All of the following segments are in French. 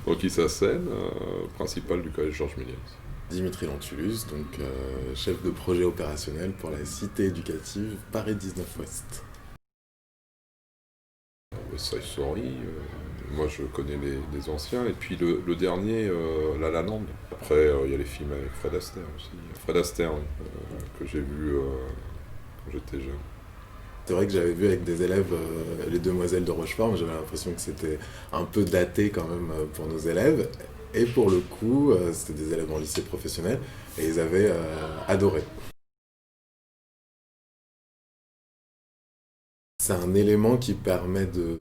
Donc il s'assène, principal du collège Georges Méliès. Dimitri Lentulus, donc chef de projet opérationnel pour la cité éducative Paris 19-Ouest. West Side Story, moi je connais les anciens, et puis le dernier, La La Land. Après, il y a les films avec Fred Astaire aussi. Fred Astaire, que j'ai vu quand j'étais jeune. C'est vrai que j'avais vu avec des élèves Les Demoiselles de Rochefort, mais j'avais l'impression que c'était un peu daté quand même pour nos élèves. Et pour le coup, c'était des élèves en lycée professionnel, et ils avaient adoré. C'est un élément qui permet de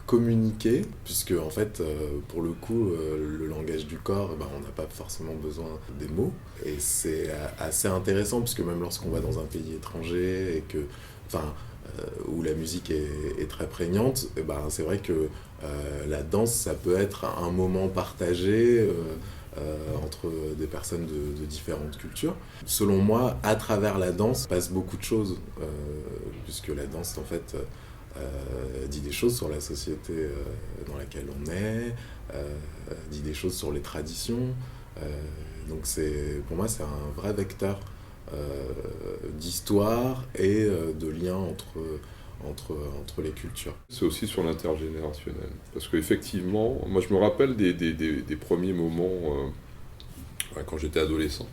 communiquer, puisque en fait, pour le coup, le langage du corps, ben, on n'a pas forcément besoin des mots. Et c'est assez intéressant, puisque même lorsqu'on va dans un pays étranger, et que, enfin, où la musique est très prégnante, et ben, c'est vrai que la danse, ça peut être un moment partagé entre des personnes de différentes cultures. Selon moi, à travers la danse, passe beaucoup de choses, puisque la danse, en fait, dit des choses sur la société dans laquelle on est, dit des choses sur les traditions. Donc pour moi, c'est un vrai vecteur d'histoire et de lien entre les cultures. C'est aussi sur l'intergénérationnel. Parce qu'effectivement, moi je me rappelle des premiers moments quand j'étais adolescent.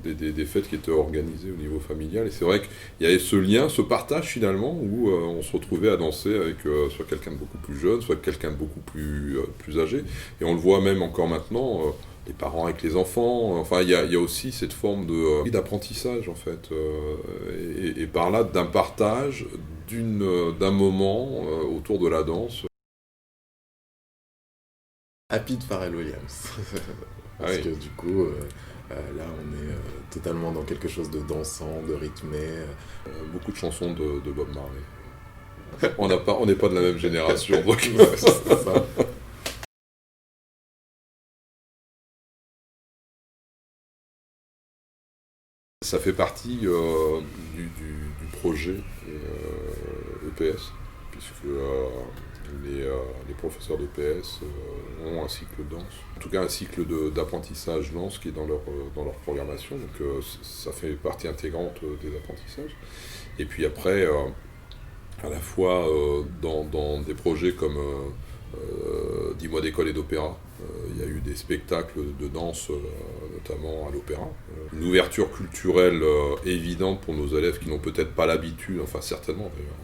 Des fêtes qui étaient organisées au niveau familial. Et c'est vrai qu'il y avait ce lien, ce partage finalement, où on se retrouvait à danser avec soit quelqu'un de beaucoup plus jeune, soit quelqu'un de beaucoup plus âgé. Et on le voit même encore maintenant, les parents avec les enfants. Enfin, il y a aussi cette forme d'apprentissage, en fait. Et par là, d'un partage, d'un moment autour de la danse. Happy de Pharrell Williams. Parce Oui. que du coup, là, on est totalement dans quelque chose de dansant, de rythmé. Beaucoup de chansons de Bob Marley. On n'est pas de la même génération, donc... C'est ça. Ça fait partie du projet EPS, puisque les professeurs d'EPS ont un cycle de danse, en tout cas un cycle d'apprentissage danse qui est dans leur programmation, donc ça fait partie intégrante des apprentissages. Et puis après, à la fois dans des projets comme 10 mois d'école et d'opéra, il y a eu des spectacles de danse, notamment à l'opéra. Une ouverture culturelle évidente pour nos élèves qui n'ont peut-être pas l'habitude, enfin certainement d'ailleurs,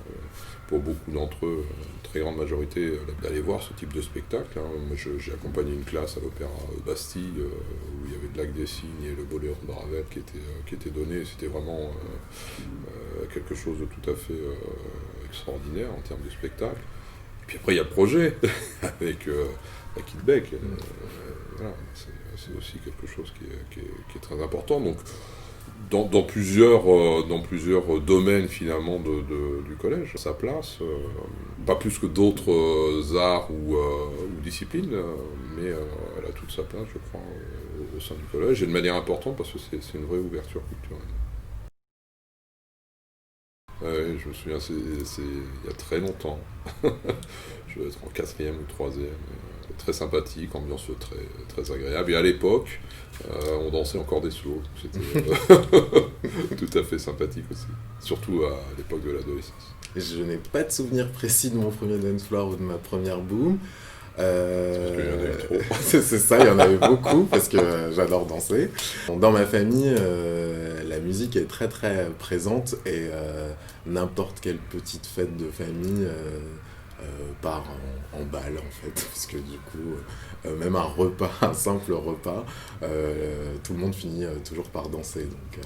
pour beaucoup d'entre eux, une très grande majorité, d'aller voir ce type de spectacle. Moi, j'ai accompagné une classe à l'opéra Bastille, où il y avait de Lac des Cygnes et le Boléro de Ravel qui était donné. C'était vraiment quelque chose de tout à fait extraordinaire en termes de spectacle. Et puis après, il y a le projet avec Kid Beck. Voilà, c'est aussi quelque chose qui est très important. Donc, dans plusieurs domaines finalement du collège, sa place, pas plus que d'autres arts ou disciplines, mais elle a toute sa place, je crois, au sein du collège, et de manière importante parce que c'est une vraie ouverture culturelle. Je me souviens, c'est il y a très longtemps. Je vais être en 4e ou 3e. Très sympathique, ambiance très agréable. Et à l'époque, on dansait encore des slows. C'était tout à fait sympathique aussi. Surtout à l'époque de l'adolescence. Je n'ai pas de souvenir précis de mon premier dance floor ou de ma première boom. C'est parce qu'il y en a eu trop. C'est ça, il y en avait beaucoup parce que j'adore danser. Dans ma famille, la musique est très très présente et n'importe quelle petite fête de famille part en balle en fait, parce que du coup, même un repas, un simple repas, tout le monde finit toujours par danser. Donc,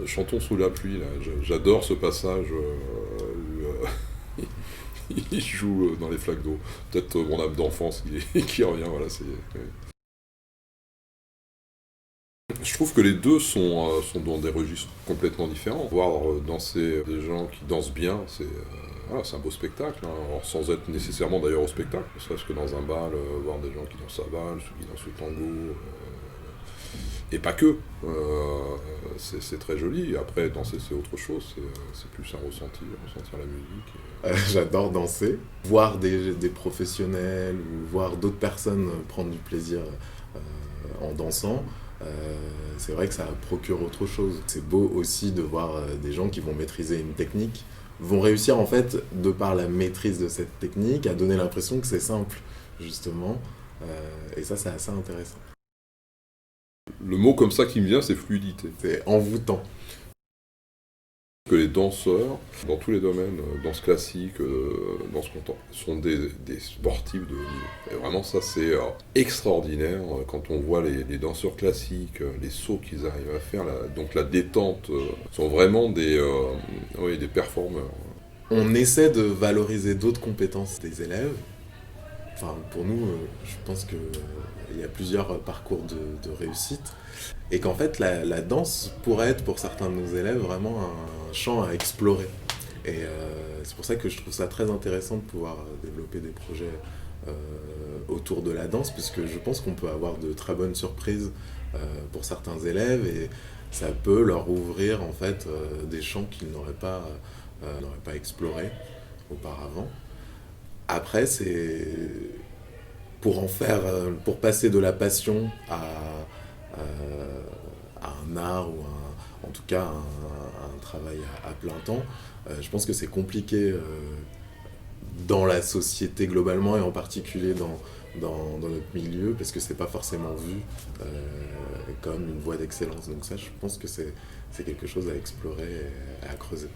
Chantons sous la pluie, là. J'adore ce passage où il joue dans les flaques d'eau. Peut-être mon âme d'enfance qui revient. Voilà, ouais. Je trouve que les deux sont dans des registres complètement différents. Voir danser des gens qui dansent bien, c'est un beau spectacle, hein. Alors, sans être nécessairement d'ailleurs au spectacle, ne serait-ce que dans un bal, voir des gens qui dansent à valse ou qui dansent au tango, Et pas que. C'est très joli. Après, danser, c'est autre chose. C'est plus un ressenti, ressentir la musique. J'adore danser. Voir des professionnels ou voir d'autres personnes prendre du plaisir en dansant, c'est vrai que ça procure autre chose. C'est beau aussi de voir des gens qui vont maîtriser une technique, vont réussir en fait, de par la maîtrise de cette technique, à donner l'impression que c'est simple, justement. Et ça, c'est assez intéressant. Le mot comme ça qui me vient, c'est fluidité. C'est envoûtant. Que les danseurs, dans tous les domaines, danse classique, danse contemporaine, sont des sportifs de haut niveau. Et vraiment, ça, c'est extraordinaire quand on voit les danseurs classiques, les sauts qu'ils arrivent à faire, donc la détente, sont vraiment des performeurs. On essaie de valoriser d'autres compétences des élèves. Enfin, pour nous, je pense qu'il y a plusieurs parcours de réussite. Et qu'en fait, la danse pourrait être, pour certains de nos élèves, vraiment un champ à explorer. Et c'est pour ça que je trouve ça très intéressant de pouvoir développer des projets autour de la danse, puisque je pense qu'on peut avoir de très bonnes surprises pour certains élèves, et ça peut leur ouvrir en fait des champs qu'ils n'auraient pas explorés auparavant. Après, c'est pour passer de la passion à un art, ou en tout cas un travail à plein temps. Je pense que c'est compliqué dans la société globalement, et en particulier dans notre milieu, parce que c'est pas forcément vu comme une voie d'excellence. Donc ça, je pense que c'est quelque chose à explorer et à creuser.